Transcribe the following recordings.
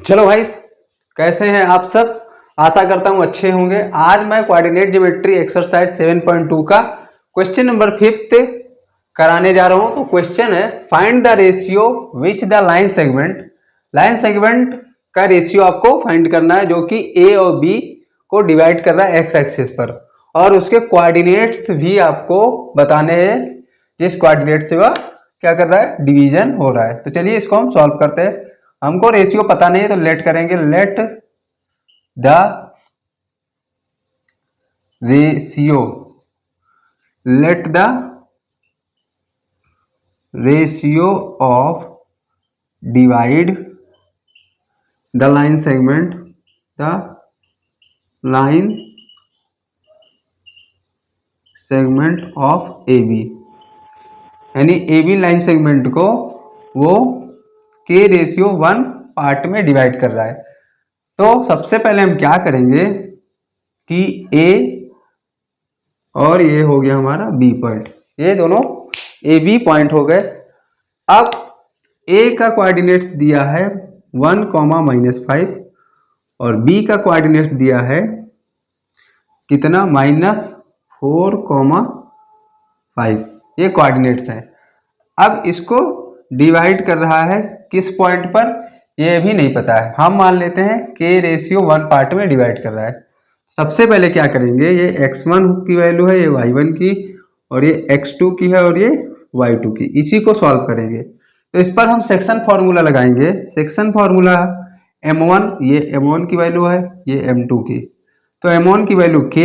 चलो भाई, कैसे हैं आप सब। आशा करता हूं अच्छे होंगे। आज मैं कोऑर्डिनेट ज्योमेट्री एक्सरसाइज 7.2 का क्वेश्चन नंबर 5 कराने जा रहा हूं। तो क्वेश्चन है, find the ratio which the line segment का रेशियो आपको फाइंड करना है, जो कि ए और बी को डिवाइड कर रहा है एक्स एक्सिस पर, और उसके कोऑर्डिनेट्स भी आपको बताने हैं, जिस कोऑर्डिनेट से वह क्या कर रहा है, डिवीजन हो रहा है। तो चलिए इसको हम सॉल्व करते हैं। हमको रेशियो पता नहीं है तो लेट करेंगे, let the ratio of divide the line segment of A B, यानी ए बी लाइन सेगमेंट को वो के रेशियो 1 पार्ट में डिवाइड कर रहा है। तो सबसे पहले हम क्या करेंगे कि ए और ये हो गया हमारा बी पॉइंट, ये दोनों ए बी पॉइंट हो गए। अब ए का कोऑर्डिनेट दिया है 1, -5 और बी का कोऑर्डिनेट दिया है कितना, -4, 5। ये कोऑर्डिनेट्स हैं। अब इसको डिवाइड कर रहा है किस पॉइंट पर, ये भी नहीं पता है। हम मान लेते हैं के रेशियो 1 पार्ट में डिवाइड कर रहा है। सबसे पहले क्या करेंगे, ये x1 की वैल्यू है, ये y1 की, और ये x2 की है, और ये y2 की। इसी को सॉल्व करेंगे। तो इस पर हम सेक्शन फॉर्मूला लगाएंगे। सेक्शन फॉर्मूला m1, ये m1 की वैल्यू है, ये m2 की। तो m1 की वैल्यू k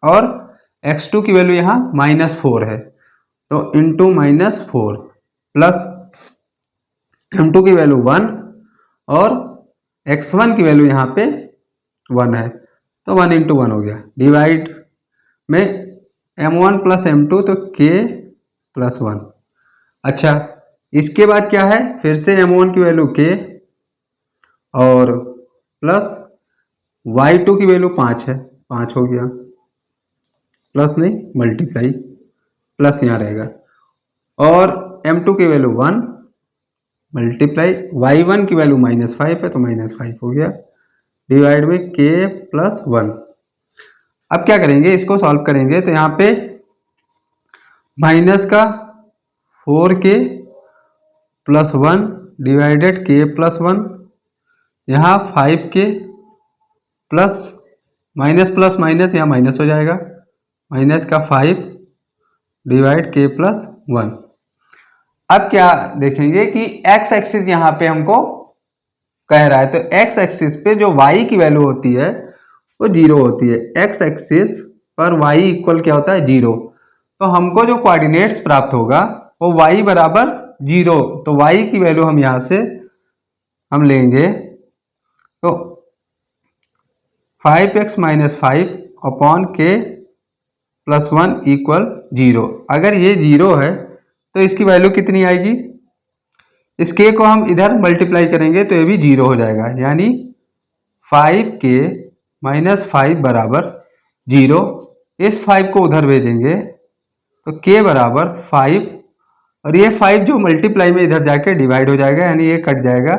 और x2 की वैल्यू यहाँ -4 है, तो इंटू -4 प्लस m2 की वैल्यू 1 और x1 की वैल्यू यहाँ पे 1 है, तो 1 × 1 हो गया। डिवाइड में m1 + m2, तो k + 1। अच्छा, इसके बाद क्या है, फिर से m1 की वैल्यू k और प्लस y2 की वैल्यू 5 है, 5 हो गया, प्लस नहीं मल्टीप्लाई, प्लस यहाँ रहेगा, और m2 की वैल्यू 1 मल्टीप्लाई y1 की वैल्यू -5 है, तो -5 हो गया, डिवाइड में k + 1। अब क्या करेंगे, इसको सॉल्व करेंगे। तो यहाँ पे माइनस का 4k + 1 डिवाइडेड k + 1, यहाँ 5k plus minus plus minus यहाँ माइनस हो जाएगा, माइनस का 5 डिवाइड k + 1। अब क्या देखेंगे कि x एक्सिस यहाँ पे हमको कह रहा है, तो x एक्सिस पे जो y की वैल्यू होती है वो 0 होती है। x एक्सिस पर y इक्वल क्या होता है, 0। तो हमको जो कोऑर्डिनेट्स प्राप्त होगा वो y बराबर 0। तो y की वैल्यू हम यहाँ से हम लेंगे, तो 5x - 5 अपॉन k + 1 = 0। अगर ये 0 है तो इसकी वैल्यू कितनी आएगी, इस k को हम इधर मल्टीप्लाई करेंगे तो ये भी 0 हो जाएगा, यानी 5k - 5 बराबर 0। इस 5 को उधर भेजेंगे तो k बराबर 5, और ये 5 जो मल्टीप्लाई में इधर जाके डिवाइड हो जाएगा, यानी ये कट जाएगा,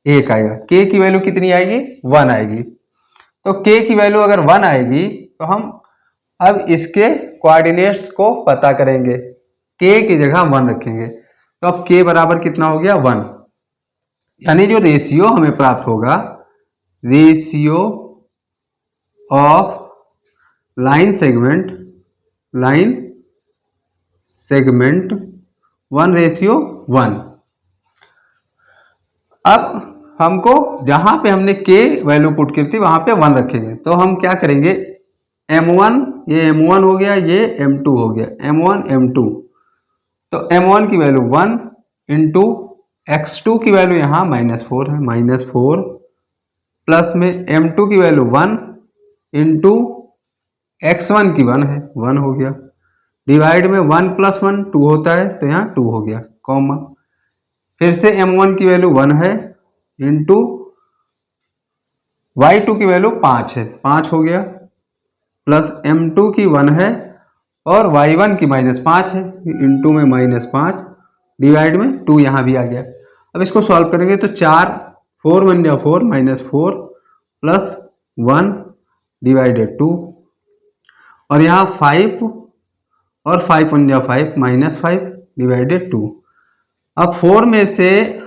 1 आएगा। k की वैल्यू कितनी आएगी, 1 आएगी। तो k की वैल्यू अगर 1 आएगी तो हम अब इसके कोऑर्डिनेट्स को पता करेंगे, k की जगह 1 रखेंगे। तो अब k बराबर कितना हो गया, 1। यानी जो रेशियो हमें प्राप्त होगा, रेशियो ऑफ लाइन सेगमेंट 1:1। अब हमको जहां पे हमने k वैल्यू पुट की थी वहां पे 1 रखेंगे। तो हम क्या करेंगे, m1, ये m1 हो गया, ये m2 हो गया, m1 m2। तो m1 की वैल्यू 1 इंटू x2 की वैल्यू यहाँ -4 है, -4 प्लस में m2 की वैल्यू 1 इंटू x1 की 1 है, 1 हो गया, डिवाइड में 1 + 1 2 होता है, तो यहाँ 2 हो गया, कॉमा, फिर से m1 की वैल्यू 1 है इंटू y2 की वैल्यू 5 है, 5 हो गया, प्लस m2 की 1 है और y1 की -5 है, इंटू में -5 डिवाइड में 2 यहाँ भी आ गया। अब इसको सॉल्व करेंगे तो 4 4 1 जा 4 -4 प्लस 1 डिवाइडेड 2, और यहाँ 5 और 5 1 जा 5 -5 डिवाइडेड 2। अब 4 में से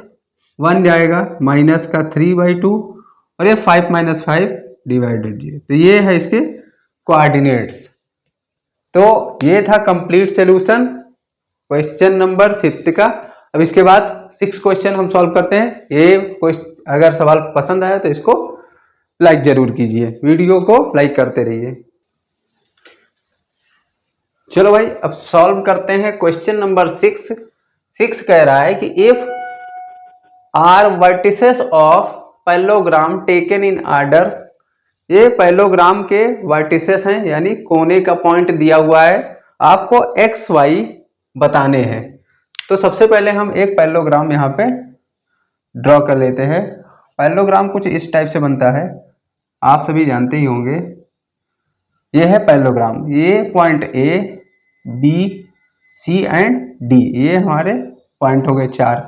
1 जाएगा, माइनस का 3/2, और ये 5 - 5 डिवाइडेड 0। तो ये है इसके कोऑर्डिनेट्स। तो ये था कंप्लीट सॉल्यूशन क्वेश्चन नंबर 5 का। अब इसके बाद 6 क्वेश्चन हम सॉल्व करते हैं। ये अगर सवाल पसंद आया तो इसको लाइक जरूर कीजिए, वीडियो को लाइक करते रहिए। चलो भाई अब सॉल्व करते हैं क्वेश्चन नंबर 6। 6 कह रहा है कि if are vertices of parallelogram taken in order, ये पैरेललोग्राम के वर्टिसेस हैं, यानी कोने का पॉइंट दिया हुआ है, आपको एक्स वाई बताने हैं। तो सबसे पहले हम एक पैरेललोग्राम यहाँ पे ड्रॉ कर लेते हैं। पैरेललोग्राम कुछ इस टाइप से बनता है, आप सभी जानते ही होंगे। ये है पैरेललोग्राम, ये point A B C and D, ये हमारे पॉइंट हो गए 4।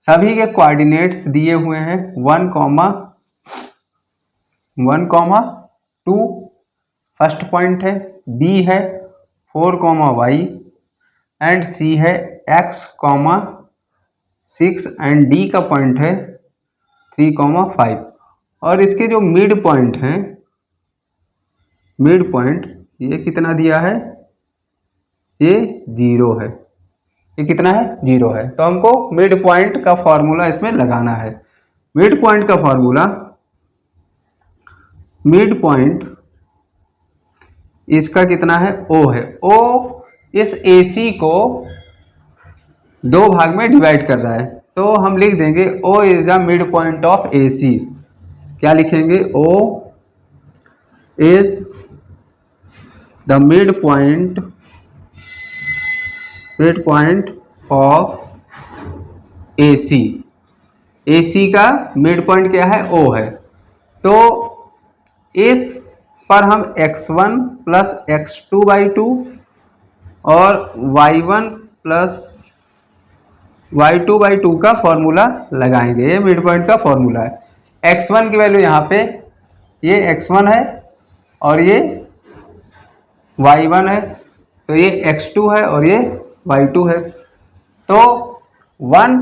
सभी के कोऑर्डिनेट्स दिए हुए हैं 1, 2 फर्स्ट पॉइंट है, बी है 4, वाई एंड सी है x, 6 एंड डी का पॉइंट है 3, 5। और इसके जो मिड पॉइंट हैं, मिड पॉइंट ये कितना दिया है, ये 0 है। ये कितना है, 0 है। तो हमको मिड पॉइंट का फॉर्मूला इसमें लगाना है। मिड पॉइंट का फॉर्मूला, मिड पॉइंट इसका कितना है, O है। O इस AC को 2 भाग में डिवाइड कर रहा है, तो हम लिख देंगे O is the mid point of AC। क्या लिखेंगे, O is the mid point of AC। AC का मिड पॉइंट क्या है, O है। तो इस पर हम x1 प्लस x2/2 और y1 प्लस y2/2 का फॉर्मूला लगाएंगे। ये मिड पॉइंट का फॉर्मूला है। x1 की वैल्यू यहाँ पे, ये x1 है और ये y1 है, तो ये x2 है और ये y2 है। तो 1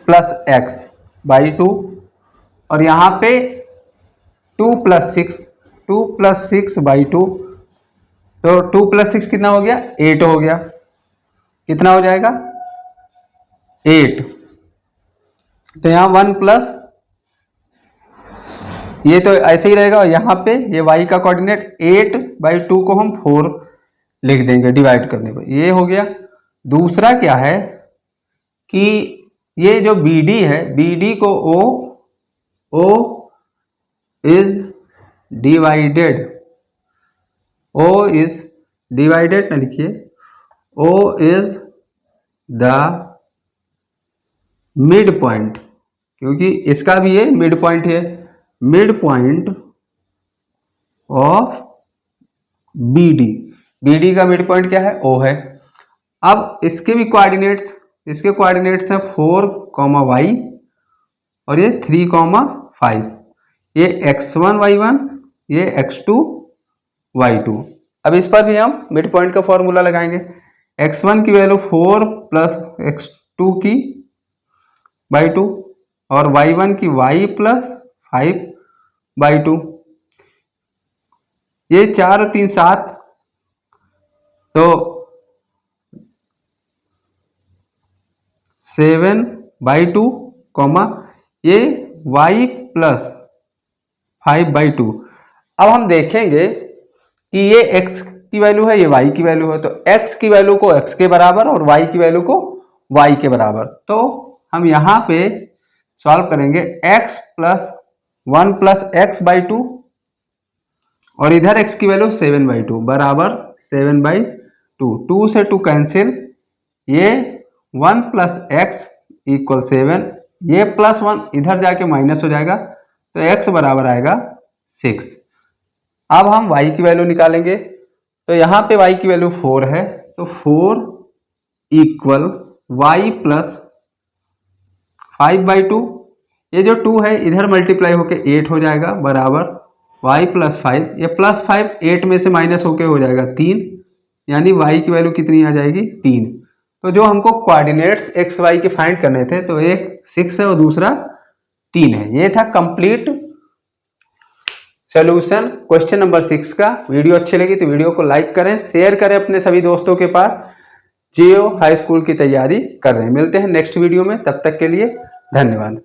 + x/2 और यहाँ पे 2 + 6/2, तो 2 + 6 कितना हो गया, 8 हो गया। कितना हो जाएगा, 8। तो यहाँ 1 प्लस, ये तो ऐसे ही रहेगा, और यहाँ पे ये y का कोऑर्डिनेट 8/2 को हम 4 लिख देंगे डिवाइड करने पर, ये हो गया। दूसरा क्या है कि ये जो BD है, BD को O इज डिवाइडेड, ना लिखिए, O is the mid point, क्योंकि इसका भी ये मिड पॉइंट है, मिड पॉइंट ऑफ BD का मिड पॉइंट क्या है, O है। अब इसके भी कोऑर्डिनेट्स, इसके कोऑर्डिनेट्स है 4, y और ये 3, 5। ये x1 y1, ये x2 y2। अब इस पर भी हम मिड पॉइंट का फॉर्मूला लगाएंगे। x1 की वैल्यू 4 प्लस x2 की /2 और y1 की y प्लस 5/2। ये 4 और 3 7, तो 7/2, ये y प्लस 5/2। अब हम देखेंगे कि ये x की वैल्यू है, ये y की वैल्यू है, तो x की वैल्यू को x के बराबर और y की वैल्यू को y के बराबर। तो हम यहाँ पे सॉल्व करेंगे, x + 1 + x/2 और इधर x की वैल्यू 7/2 बराबर 7/2। 2 से 2 कैंसिल, ये 1 + x = 7, ये +1 इधर जाके माइनस हो जाएगा, तो x बराबर आएगा 6। अब हम y की वैल्यू निकालेंगे, तो यहाँ पे y की वैल्यू 4 है, तो 4 = y + 5/2 ये जो 2 है इधर मल्टीप्लाई होके 8 हो जाएगा बराबर y प्लस 5, ये प्लस 5 8 में से माइनस होके हो जाएगा 3, यानी y की वैल्यू कितनी आ जाएगी 3। तो जो हमको कोऑर्डिनेट्स एक्स वाई के फाइंड करने थे तो एक 6 है और दूसरा 3 है। ये था कंप्लीट सोल्यूशन क्वेश्चन नंबर 6 का। वीडियो अच्छी लगी तो वीडियो को लाइक करें, शेयर करें अपने सभी दोस्तों के पास जो हाई स्कूल की तैयारी कर रहे हैं। मिलते हैं नेक्स्ट वीडियो में, तब तक के लिए धन्यवाद।